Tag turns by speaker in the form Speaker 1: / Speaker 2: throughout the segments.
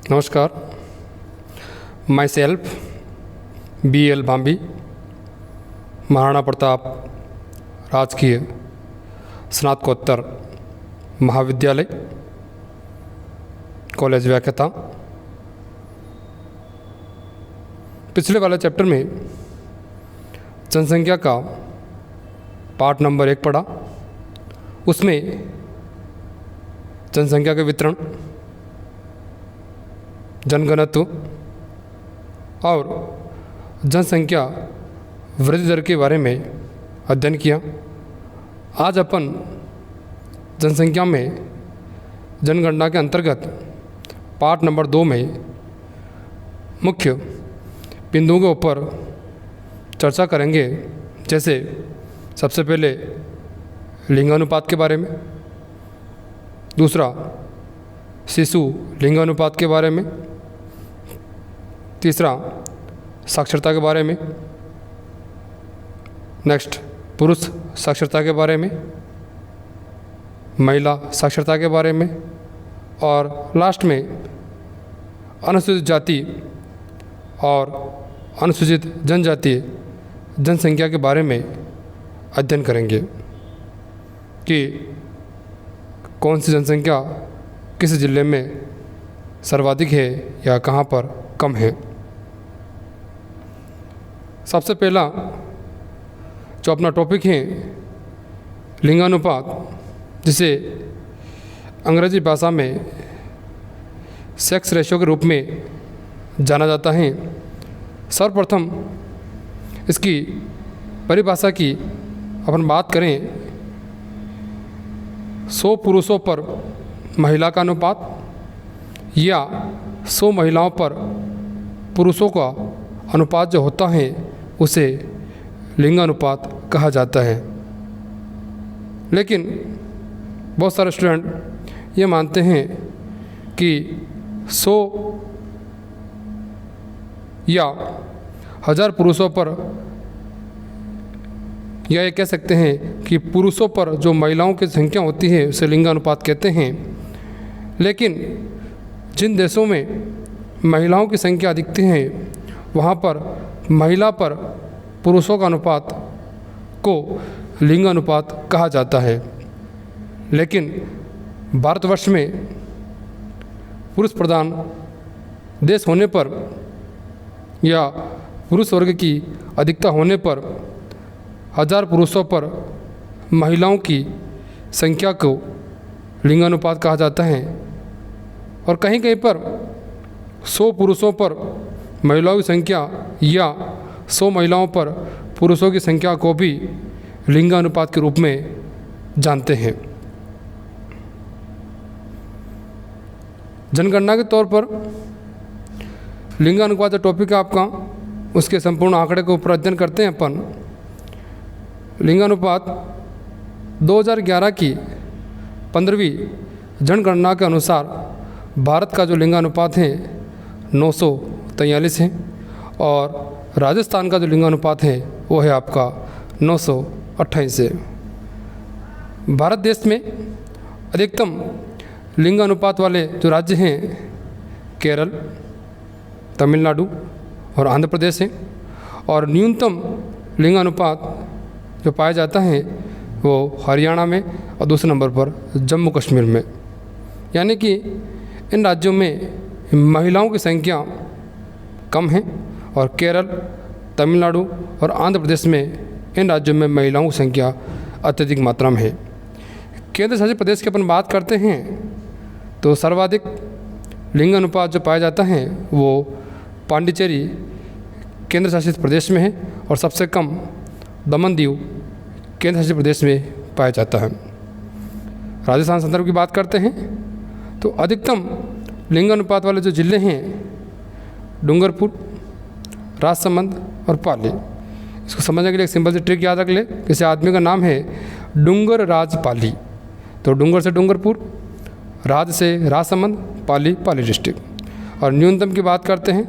Speaker 1: नमस्कार। Myself BL Bhambi, Maharana Pratap राजकीय स्नातकोत्तर महाविद्यालय, कॉलेज व्याख्याता। पिछले वाले चैप्टर में जनसंख्या का पार्ट नंबर 1 पढ़ा। उसमें जनसंख्या के वितरण, जनघनत्व और जनसंख्या वृद्धि दर के बारे में अध्ययन किया। आज अपन जनसंख्या में जनगणना के अंतर्गत पार्ट नंबर 2 में मुख्य बिंदुओं के ऊपर चर्चा करेंगे। जैसे सबसे पहले लिंगानुपात के बारे में, दूसरा शिशु लिंगानुपात के बारे में, तीसरा साक्षरता के बारे में, नेक्स्ट पुरुष साक्षरता के बारे में, महिला साक्षरता के बारे में, और लास्ट में अनुसूचित जाति और अनुसूचित जनजातीय जनसंख्या के बारे में अध्ययन करेंगे कि कौन सी जनसंख्या किस जिले में सर्वाधिक है या कहाँ पर कम है। सबसे पहला जो अपना टॉपिक है लिंगानुपात, जिसे अंग्रेजी भाषा में सेक्स रेशियो के रूप में जाना जाता है। सर्वप्रथम इसकी परिभाषा की अपन बात करें, 100 पुरुषों पर महिला का अनुपात या 100 महिलाओं पर पुरुषों का अनुपात जो होता है उसे लिंगानुपात कहा जाता है। लेकिन बहुत सारे स्टूडेंट ये मानते हैं कि 100 या 1000 पुरुषों पर, या ये कह सकते हैं कि पुरुषों पर जो महिलाओं की संख्या होती है उसे लिंगानुपात कहते हैं। लेकिन जिन देशों में महिलाओं की संख्या अधिक है वहाँ पर महिला पर पुरुषों का अनुपात को लिंगानुपात कहा जाता है। लेकिन भारतवर्ष में पुरुष प्रधान देश होने पर या पुरुष वर्ग की अधिकता होने पर 1000 पुरुषों पर महिलाओं की संख्या को लिंगानुपात कहा जाता है। और कहीं कहीं पर 100 पुरुषों पर महिलाओं की संख्या या 100 महिलाओं पर पुरुषों की संख्या को भी लिंगानुपात के रूप में जानते हैं। जनगणना के तौर पर लिंगानुपात जो टॉपिक है आपका, उसके संपूर्ण आंकड़े के ऊपर अध्ययन करते हैं अपन। लिंगानुपात 2011 की 15वीं जनगणना के अनुसार भारत का जो लिंगानुपात है 943 है, और राजस्थान का जो लिंगानुपात है वो है आपका 928 है। भारत देश में अधिकतम लिंगानुपात वाले जो राज्य हैं केरल, तमिलनाडु और आंध्र प्रदेश हैं, और न्यूनतम लिंगानुपात जो पाया जाता है वो हरियाणा में और दूसरे नंबर पर जम्मू कश्मीर में। यानी कि इन राज्यों में महिलाओं की संख्या कम है, और केरल, तमिलनाडु और आंध्र प्रदेश में इन राज्यों में महिलाओं की संख्या अत्यधिक मात्रा में है। केंद्र शासित प्रदेश की अपन बात करते हैं तो सर्वाधिक लिंगानुपात जो पाया जाता है वो पांडिचेरी केंद्र शासित प्रदेश में है, और सबसे कम दमन दीव केंद्र शासित प्रदेश में पाया जाता है। राजस्थान संदर्भ की बात करते हैं तो अधिकतम लिंगानुपात वाले जो जिले हैं डूंगरपुर, राजसमंद और पाली। इसको समझने के लिए एक सिंपल सी ट्रिक याद रख ले। किसी आदमी का नाम है डूंगर राज पाली, तो डूंगर से डूंगरपुर, राज से राजसमंद, पाली पाली डिस्ट्रिक्ट। और न्यूनतम की बात करते हैं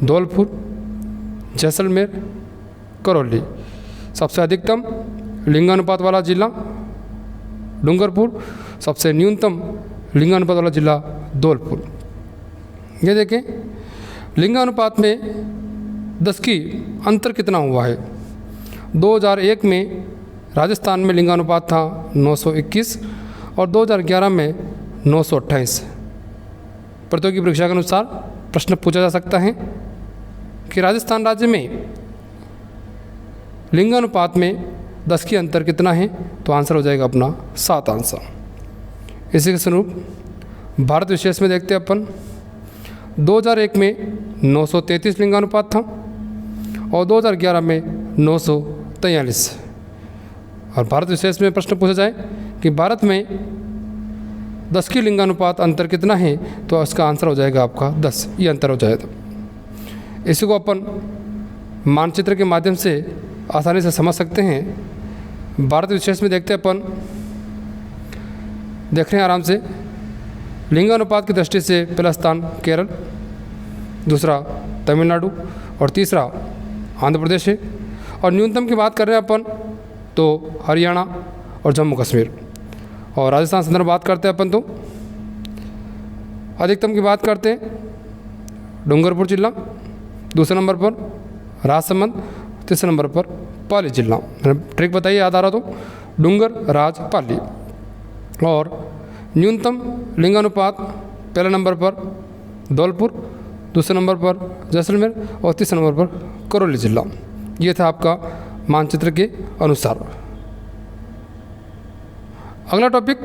Speaker 1: धौलपुर, जैसलमेर, करौली। सबसे अधिकतम लिंगानुपात वाला जिला डूंगरपुर, सबसे न्यूनतम लिंगानुपात वाला जिला धौलपुर। ये देखें लिंगानुपात में 10 की अंतर कितना हुआ है। 2001 में राजस्थान में लिंगानुपात था 921 और 2011 में 928। प्रतियोगी परीक्षा के अनुसार प्रश्न पूछा जा सकता है कि राजस्थान राज्य में लिंगानुपात में 10 की अंतर कितना है, तो आंसर हो जाएगा अपना 7 आंसर। इसी के स्वरूप भारत विशेष में देखते हैं अपन 2001 में 933 लिंगानुपात था और 2011 में 943। और भारत विशेष में प्रश्न पूछा जाए कि भारत में 10 की लिंगानुपात अंतर कितना है, तो इसका आंसर हो जाएगा आपका 10, ये अंतर हो जाएगा। इसी को अपन मानचित्र के माध्यम से आसानी से समझ सकते हैं। भारत विशेष में देखते हैं अपन, देख रहे हैं आराम से, लिंगानुपात की दृष्टि से पहला स्थान केरल, दूसरा तमिलनाडु और तीसरा आंध्र प्रदेश है। और न्यूनतम की बात कर रहे हैं अपन तो हरियाणा और जम्मू कश्मीर। और राजस्थान संदर्भ बात करते हैं अपन तो अधिकतम की बात करते हैं डूंगरपुर जिला, दूसरे नंबर पर राजसमंद, तीसरे नंबर पर पाली जिला। ट्रिक बताइए याद आ रहा तो, डूंगर, राज, पाली। और न्यूनतम लिंगानुपात पहले नंबर पर धौलपुर, दूसरे नंबर पर जैसलमेर और तीसरे नंबर पर करौली जिला। ये था आपका मानचित्र के अनुसार। अगला टॉपिक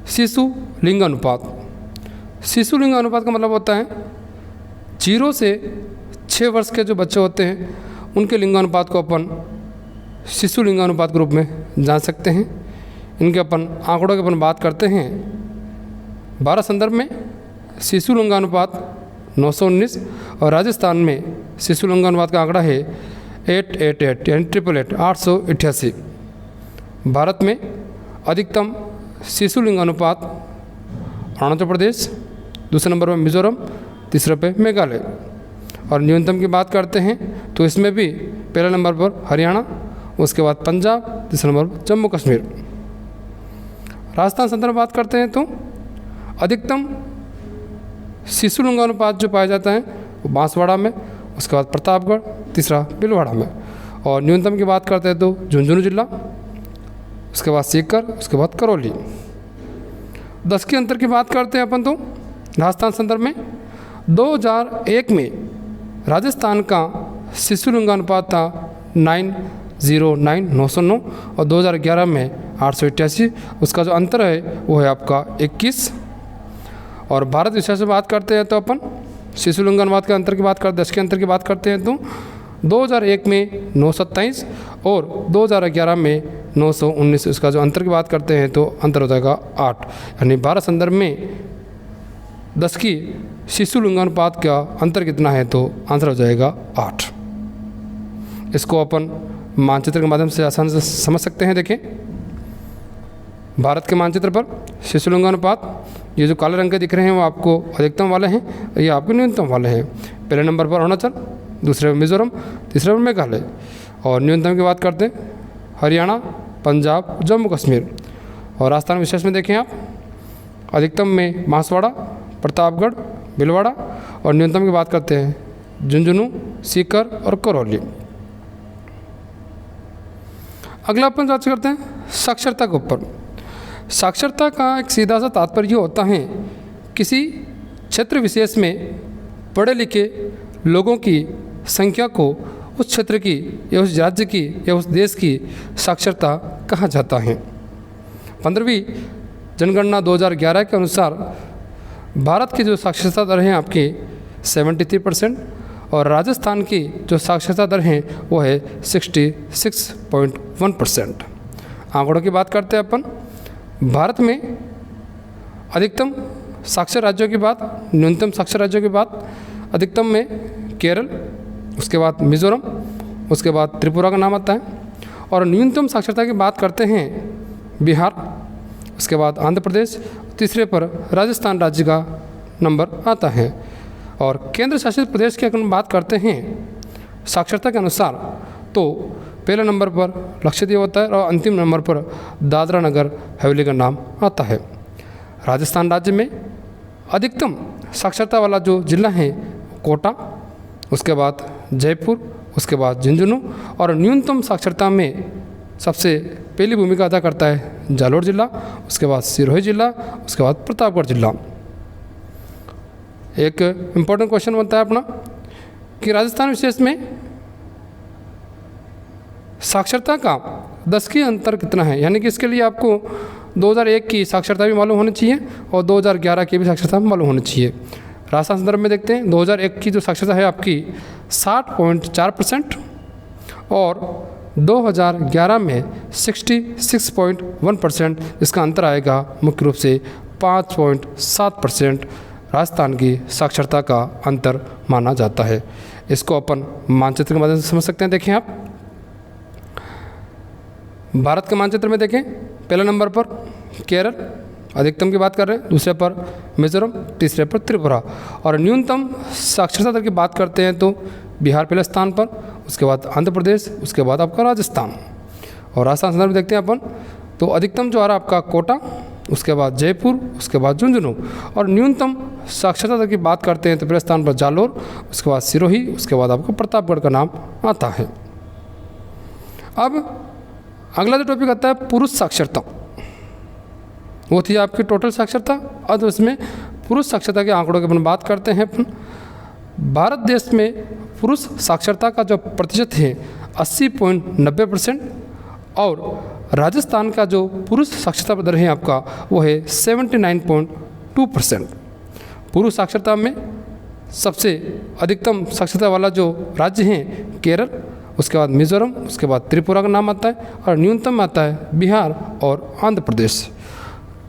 Speaker 1: शिशु लिंगानुपात। शिशु लिंगानुपात का मतलब होता है 0 से 6 वर्ष के जो बच्चे होते हैं उनके लिंगानुपात को अपन शिशु लिंगानुपात के रूप में जान सकते हैं। इनके अपन आंकड़ों की अपन बात करते हैं। भारत संदर्भ में शिशु लिंगानुपात 919 और राजस्थान में शिशु लिंगानुपात का आंकड़ा है 888 यानी 888। भारत में अधिकतम शिशु लिंगानुपात अरुणाचल प्रदेश, दूसरे नंबर पर मिजोरम, तीसरे पे मेघालय। और न्यूनतम की बात करते हैं तो इसमें भी पहले नंबर पर हरियाणा, उसके बाद पंजाब, तीसरे नंबर पर जम्मू कश्मीर। राजस्थान संदर्भ बात करते हैं तो अधिकतम शिशु लिंगानुपात जो पाया जाता है वो बांसवाड़ा में, उसके बाद प्रतापगढ़, तीसरा भीलवाड़ा में। और न्यूनतम की बात करते हैं तो झुंझुनू जिला, उसके बाद सीकर, उसके बाद करौली। 10 के अंतर की बात करते हैं अपन तो राजस्थान संदर्भ में 2001 में राजस्थान का शिशु लिंगानुपात था 909 और 2011 में 888। उसका जो अंतर है वो है आपका 21। और भारत विशेष में बात करते हैं तो अपन शिशु लिंगानुपात के अंतर की बात करते 10 के अंतर की बात करते हैं तो 2001 में 927 और 2011 में 919। इसका जो अंतर की बात करते हैं तो अंतर हो जाएगा 8। यानी भारत संदर्भ में 10 की शिशु लिंगानुपात का अंतर कितना है, तो आंसर हो जाएगा 8। इसको अपन मानचित्र के माध्यम से आसानी से समझ सकते हैं। देखें भारत के मानचित्र पर शिशु लिंगानुपात, ये जो काले रंग के दिख रहे हैं वो आपको अधिकतम वाले हैं, ये आपके न्यूनतम वाले हैं। पहले नंबर पर अरुणाचल, दूसरे पर मिजोरम, तीसरे पर मेघालय। और न्यूनतम की बात करते हैं हरियाणा, पंजाब, जम्मू कश्मीर। और राजस्थान विशेष में देखें आप, अधिकतम में बांसवाड़ा, प्रतापगढ़, भीलवाड़ा। और न्यूनतम की बात करते हैं झुंझुनू, सीकर और करौली। अगला अपन बात करते हैं साक्षरता के ऊपर। साक्षरता का एक सीधा सा तात्पर्य होता है किसी क्षेत्र विशेष में पढ़े लिखे लोगों की संख्या को उस क्षेत्र की या उस राज्य की या उस देश की साक्षरता कहा जाता है। 15वीं जनगणना 2011 के अनुसार भारत की जो साक्षरता दर है आपकी 73% और राजस्थान की जो साक्षरता दर है वो है 66.1%। आंकड़ों की बात करते हैं अपन, भारत में अधिकतम साक्षर राज्यों की बात, न्यूनतम साक्षर राज्यों की बात, अधिकतम में केरल, उसके बाद मिजोरम, उसके बाद त्रिपुरा का नाम आता है। और न्यूनतम साक्षरता की बात करते हैं बिहार, उसके बाद आंध्र प्रदेश, तीसरे पर राजस्थान राज्य का नंबर आता है। और केंद्र शासित प्रदेश की अगर बात करते हैं साक्षरता के अनुसार तो पहले नंबर पर लक्षद्वीप होता है और अंतिम नंबर पर दादरा नगर हवेली का नाम आता है। राजस्थान राज्य में अधिकतम साक्षरता वाला जो जिला है कोटा, उसके बाद जयपुर, उसके बाद झुंझुनू, और न्यूनतम साक्षरता में सबसे पहली भूमिका अदा करता है जालोर जिला, उसके बाद सिरोही जिला, उसके बाद प्रतापगढ़ जिला। एक इम्पोर्टेंट क्वेश्चन बनता है अपना कि राजस्थान विशेष में साक्षरता का दशकीय अंतर कितना है, यानी कि इसके लिए आपको 2001 की साक्षरता भी मालूम होनी चाहिए और 2011 की भी साक्षरता मालूम होनी चाहिए। राजस्थान संदर्भ में देखते हैं 2001 की जो साक्षरता है आपकी 60.4% और 2011 में 66.1%, इसका अंतर आएगा मुख्य रूप से 5.7% राजस्थान की साक्षरता का अंतर माना जाता है। इसको अपन मानचित्र के माध्यम से समझ सकते हैं। देखें आप भारत के मानचित्र में देखें, पहले नंबर पर केरल अधिकतम की बात कर रहे हैं, दूसरे पर मिजोरम, तीसरे पर त्रिपुरा, और न्यूनतम साक्षरता दर की बात करते हैं तो बिहार पहले स्थान पर, उसके बाद आंध्र प्रदेश, उसके बाद आपका राजस्थान। और राजस्थान संदर्भ देखते हैं अपन तो अधिकतम जो आ रहा है आपका कोटा, उसके बाद जयपुर, उसके बाद झुंझुनू, और न्यूनतम साक्षरता दर की बात करते हैं तो पहले स्थान पर जालोर, उसके बाद सिरोही, उसके बाद आपको प्रतापगढ़ का नाम आता है। अब अगला जो टॉपिक आता है पुरुष साक्षरता, वो थी आपकी टोटल साक्षरता। अब इसमें पुरुष साक्षरता के आंकड़ों की अपन बात करते हैं। अपन भारत देश में पुरुष साक्षरता का जो प्रतिशत है 80.90% और राजस्थान का जो पुरुष साक्षरता दर है आपका वो है 79.2%। पुरुष साक्षरता में सबसे अधिकतम साक्षरता वाला जो राज्य हैं केरल, उसके बाद मिजोरम, उसके बाद त्रिपुरा का नाम आता है, और न्यूनतम आता है बिहार और आंध्र प्रदेश।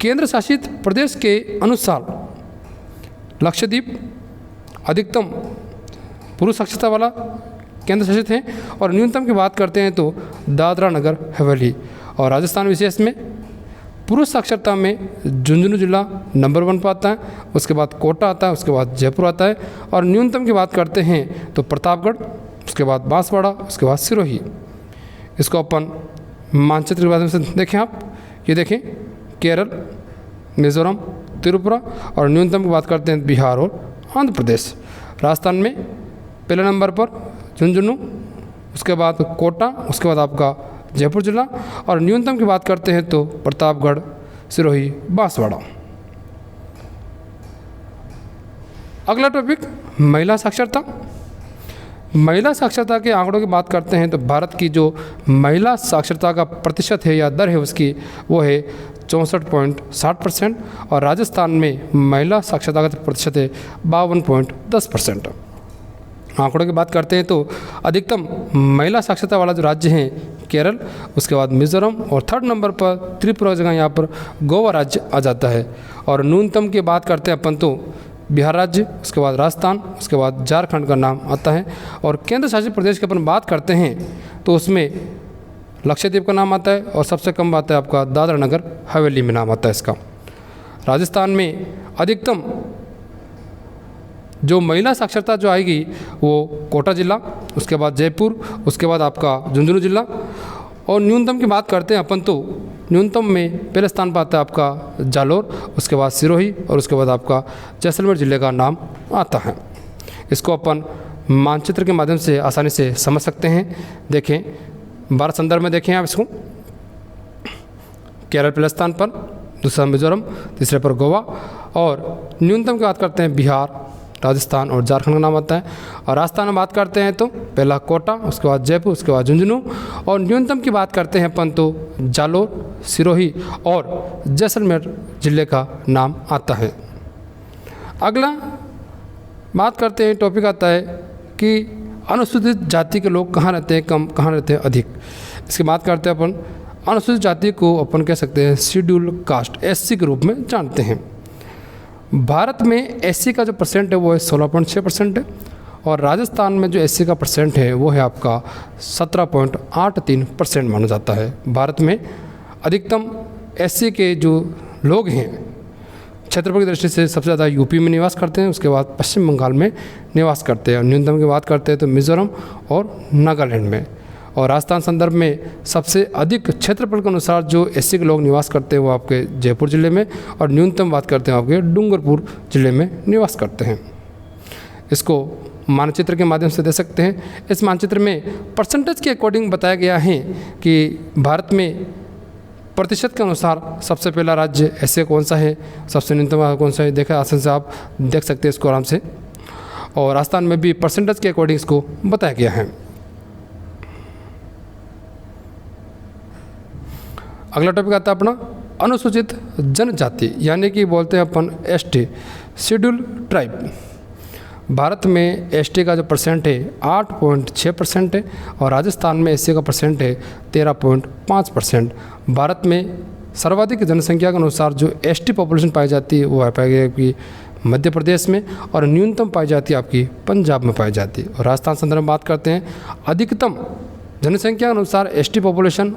Speaker 1: केंद्र शासित प्रदेश के अनुसार लक्षद्वीप अधिकतम पुरुष साक्षरता वाला केंद्र शासित है, और न्यूनतम की बात करते हैं तो दादरा नगर हवेली। और राजस्थान विशेष में पुरुष साक्षरता में झुंझुनू जिला नंबर 1 पर आता है, उसके बाद कोटा आता है, उसके बाद जयपुर आता है, और न्यूनतम की बात करते हैं तो प्रतापगढ़, उसके बाद बांसवाड़ा, उसके बाद सिरोही। इसको अपन मानचित्र के माध्यम से देखें आप, ये देखें केरल, मिजोरम, त्रिपुरा, और न्यूनतम की बात करते हैं बिहार और आंध्र प्रदेश। राजस्थान में पहले नंबर पर झुंझुनू, उसके बाद कोटा, उसके बाद आपका जयपुर जिला, और न्यूनतम की बात करते हैं तो प्रतापगढ़, सिरोही, बांसवाड़ा। अगला टॉपिक महिला साक्षरता। महिला साक्षरता के आंकड़ों की बात करते हैं तो भारत की जो महिला साक्षरता का प्रतिशत है या दर है उसकी वो है 64.60%, और राजस्थान में महिला साक्षरता का प्रतिशत है 52.10%। आंकड़ों की बात करते हैं तो अधिकतम महिला साक्षरता वाला जो राज्य है केरल, उसके बाद मिजोरम, और थर्ड नंबर पर त्रिपुरा जगह यहाँ पर गोवा राज्य आ जाता है। और न्यूनतम की बात करते हैं अपन तो बिहार राज्य, उसके बाद राजस्थान, उसके बाद झारखंड का नाम आता है। और केंद्र शासित प्रदेश की अपन बात करते हैं तो उसमें लक्षद्वीप का नाम आता है, और सबसे कम आता है आपका दादरा नगर हवेली में नाम आता है इसका। राजस्थान में अधिकतम जो महिला साक्षरता जो आएगी वो कोटा जिला, उसके बाद जयपुर, उसके बाद आपका झुंझुनू जिला, और न्यूनतम की बात करते हैं अपन तो न्यूनतम में पहले स्थान पर आता है आपका जालोर, उसके बाद सिरोही, और उसके बाद आपका जैसलमेर जिले का नाम आता है। इसको अपन मानचित्र के माध्यम से आसानी से समझ सकते हैं। देखें भारत संदर्भ में देखें आप इसको, केरल पहले स्थान पर, दूसरा मिजोरम, तीसरे पर गोवा, और न्यूनतम की बात करते हैं बिहार, राजस्थान और झारखंड का नाम आता है। और राजस्थान में बात करते हैं तो पहला कोटा, उसके बाद जयपुर, उसके बाद झुंझुनू, और न्यूनतम की बात करते हैं अपन तो जालोर, सिरोही और जैसलमेर जिले का नाम आता है। अगला बात करते हैं, टॉपिक आता है कि अनुसूचित जाति के लोग कहाँ रहते हैं कम, कहाँ रहते हैं अधिक। इसकी बात करते हैं अपन, अनुसूचित जाति को अपन कह सकते हैं शेड्यूल कास्ट, एससी के रूप में जानते हैं। भारत में एससी का जो परसेंट है वो है 16.6% है, और राजस्थान में जो एससी का परसेंट है वो है आपका 17.83% माना जाता है। भारत में अधिकतम एससी के जो लोग हैं क्षेत्रफल की दृष्टि से सबसे ज़्यादा यूपी में निवास करते हैं, उसके बाद पश्चिम बंगाल में निवास करते हैं, और न्यूनतम की बात करते हैं तो मिजोरम और नागालैंड में। और राजस्थान संदर्भ में सबसे अधिक क्षेत्रफल के अनुसार जो एससी के लोग निवास करते हैं वो आपके जयपुर ज़िले में, और न्यूनतम बात करते हैं आपके डूंगरपुर ज़िले में निवास करते हैं। इसको मानचित्र के माध्यम से दे सकते हैं। इस मानचित्र में परसेंटेज के अकॉर्डिंग बताया गया है कि भारत में प्रतिशत के अनुसार सबसे पहला राज्य ऐसे कौन सा है, सबसे न्यूनतम कौन सा है, देखा आसान से आप देख सकते हैं इसको आराम से। और राजस्थान में भी परसेंटेज के अकॉर्डिंग इसको बताया गया है। अगला टॉपिक आता है अपना अनुसूचित जनजाति, यानी कि बोलते हैं अपन एसटी, शेड्यूल ट्राइब। भारत में एसटी का जो परसेंट है 8.6% है, और राजस्थान में एससी का परसेंट है 13.5%। भारत में सर्वाधिक जनसंख्या के अनुसार जो एसटी पॉपुलेशन पाई जाती है वो पाई गई आपकी मध्य प्रदेश में, और न्यूनतम पाई जाती है आपकी पंजाब में पाई जाती है। और राजस्थान संदर्भ में बात करते हैं, अधिकतम जनसंख्या के अनुसार एसटी पॉपुलेशन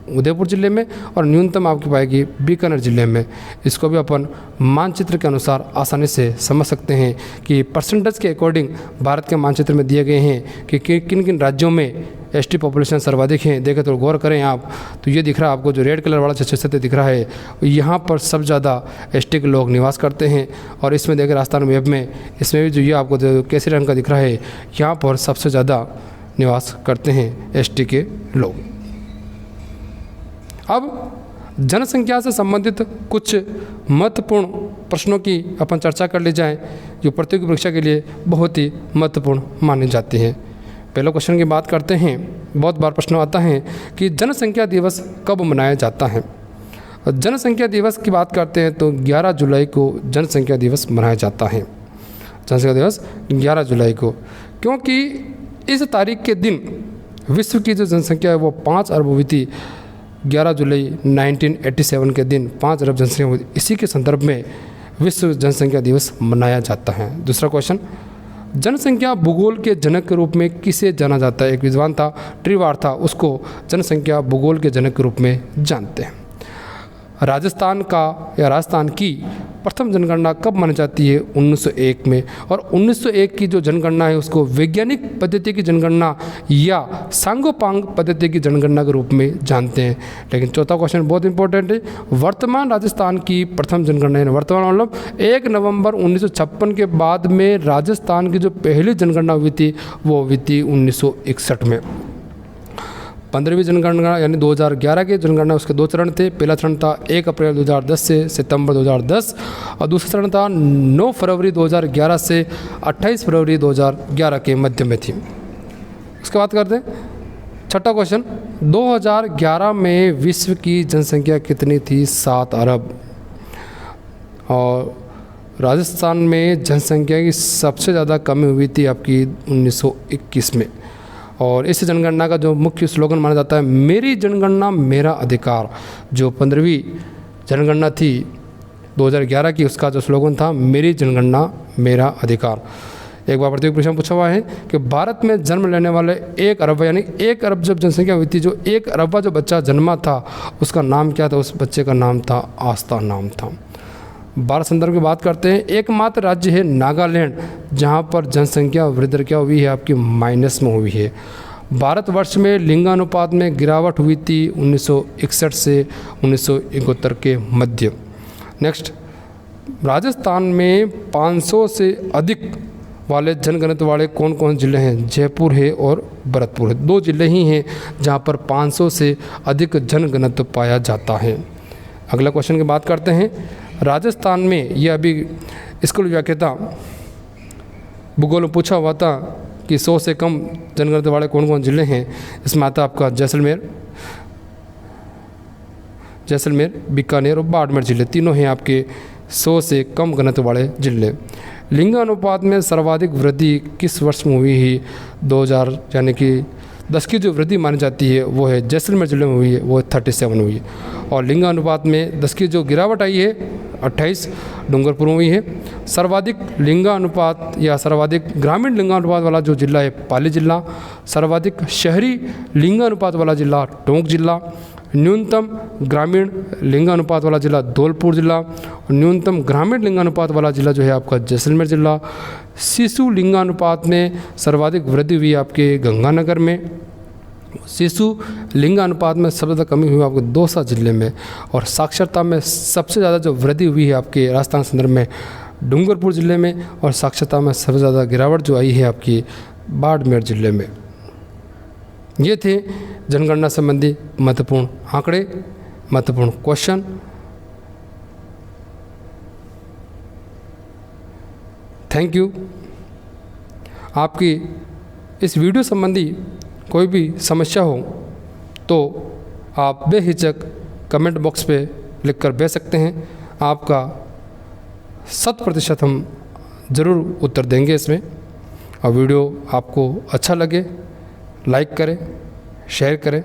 Speaker 1: उदयपुर ज़िले में, और न्यूनतम आपकी पाएगी बीकानेर ज़िले में। इसको भी अपन मानचित्र के अनुसार आसानी से समझ सकते हैं कि परसेंटेज के अकॉर्डिंग भारत के मानचित्र में दिए गए हैं कि किन किन राज्यों में एसटी पॉपुलेशन सर्वाधिक हैं। देखें तो गौर करें आप, तो ये दिख रहा है आपको जो रेड कलर वाला क्षेत्र दिख रहा है, यहाँ पर सब ज़्यादा एसटी के लोग निवास करते हैं। और इसमें देखें राजस्थान वेब में, इसमें भी जो ये आपको जो केसरी रंग का दिख रहा है, यहाँ पर सबसे ज़्यादा निवास करते हैं एसटी के लोग। अब जनसंख्या से संबंधित कुछ महत्वपूर्ण प्रश्नों की अपन चर्चा कर ले जाएं, जो प्रतियोगी परीक्षा के लिए बहुत ही महत्वपूर्ण माने जाते हैं। पहले क्वेश्चन की बात करते हैं। बहुत बार प्रश्न आता है कि जनसंख्या दिवस कब मनाया जाता है। जनसंख्या दिवस की बात करते हैं तो 11 जुलाई को जनसंख्या दिवस मनाया जाता है। जनसंख्या दिवस 11 जुलाई को, क्योंकि इस तारीख के दिन विश्व की जो जनसंख्या है वो 5 अरब हुई थी। 11 जुलाई 1987 के दिन 5 अरब जनसंख्या हुई। इसी के संदर्भ में विश्व जनसंख्या दिवस मनाया जाता है। दूसरा क्वेश्चन, जनसंख्या भूगोल के जनक के रूप में किसे जाना जाता है। एक विद्वान था, ट्रीवार था, उसको जनसंख्या भूगोल के जनक के रूप में जानते हैं। राजस्थान का या राजस्थान की प्रथम जनगणना कब मानी जाती है। 1901 में। और 1901 की जो जनगणना है उसको वैज्ञानिक पद्धति की जनगणना या सांगोपांग पद्धति की जनगणना के रूप में जानते हैं। लेकिन चौथा क्वेश्चन बहुत इंपॉर्टेंट है, वर्तमान राजस्थान की प्रथम जनगणना है। वर्तमान मतलब 1 नवंबर 1956 के बाद में राजस्थान की जो पहली जनगणना हुई थी वो हुई थी 1961 में। 15वीं जनगणना यानी 2011 की जनगणना, उसके 2 चरण थे। पहला चरण था 1 अप्रैल 2010 से सितंबर 2010, और दूसरा चरण था 9 फरवरी 2011 से 28 फरवरी 2011 के मध्य में थी। उसके बाद करते हैं छठा क्वेश्चन, 2011 में विश्व की जनसंख्या कितनी थी। 7 अरब। और राजस्थान में जनसंख्या की सबसे ज़्यादा कमी हुई थी आपकी 1921 में। और इस जनगणना का जो मुख्य स्लोगन माना जाता है, मेरी जनगणना मेरा अधिकार। जो 15वीं जनगणना थी 2011 की, उसका जो स्लोगन था मेरी जनगणना मेरा अधिकार। एक बार प्रतियोगी परीक्षा में पूछा हुआ है कि भारत में जन्म लेने वाले 1 अरब यानी 1 अरब जब जनसंख्या हुई थी, जो 1 अरबा जो बच्चा जन्मा था उसका नाम क्या था। उस बच्चे का नाम था आस्था नाम था। भारत संदर्भ की बात करते हैं, एकमात्र राज्य है नागालैंड जहां पर जनसंख्या वृद्धि क्या हुई है आपकी माइनस में हुई है। भारतवर्ष में लिंगानुपात में गिरावट हुई थी 1961 से 1971 के मध्य। नेक्स्ट, राजस्थान में 500 से अधिक वाले जनघनत्व वाले कौन कौन जिले हैं। जयपुर है और भरतपुर है, 2 जिले ही हैं जहां पर 500 से अधिक जनघनत्व पाया जाता है। अगला क्वेश्चन की बात करते हैं, राजस्थान में ये अभी स्कूल व्याख्याता भूगोल में पूछा हुआ था कि 100 से कम जनगणना वाले कौन कौन जिले हैं। इसमें आता आपका जैसलमेर, बीकानेर और बाड़मेर जिले, तीनों हैं आपके 100 से कम घनत्व वाले जिले। लिंगानुपात में सर्वाधिक वृद्धि किस वर्ष में हुई है। 2000 यानी कि 10 की जो वृद्धि मानी जाती है वो है जैसलमेर जिले में हुई है, वो 37 हुई है। और लिंगानुपात में 10 की जो गिरावट आई है 28 डूंगरपुर में हुई है। सर्वाधिक लिंगानुपात या सर्वाधिक ग्रामीण लिंगानुपात वाला जो जिला है पाली जिला। सर्वाधिक शहरी लिंगानुपात वाला जिला टोंक जिला। न्यूनतम ग्रामीण लिंगानुपात वाला जिला धौलपुर जिला। और न्यूनतम ग्रामीण लिंगानुपात वाला जिला जो है आपका जैसलमेर जिला। शिशु लिंगानुपात में सर्वाधिक वृद्धि हुई आपके गंगानगर में। शिशु लिंगानुपात में सबसे ज़्यादा कमी हुई आपको दौसा जिले में, और साक्षरता में सबसे ज़्यादा जो वृद्धि हुई है आपके राजस्थान संदर्भ में डूंगरपुर जिले में, और साक्षरता में सबसे ज़्यादा गिरावट जो आई है आपकी बाड़मेर जिले में। ये थे जनगणना संबंधी महत्वपूर्ण आंकड़े, महत्वपूर्ण क्वेश्चन। Thank you. आपकी इस वीडियो संबंधी कोई भी समस्या हो तो आप बेहिचक कमेंट बॉक्स पे लिख कर भेज सकते हैं। आपका 100% हम ज़रूर उत्तर देंगे इसमें। और वीडियो आपको अच्छा लगे लाइक करें, शेयर करें।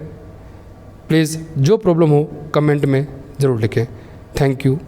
Speaker 1: प्लीज़ जो प्रॉब्लम हो कमेंट में ज़रूर लिखें। Thank you.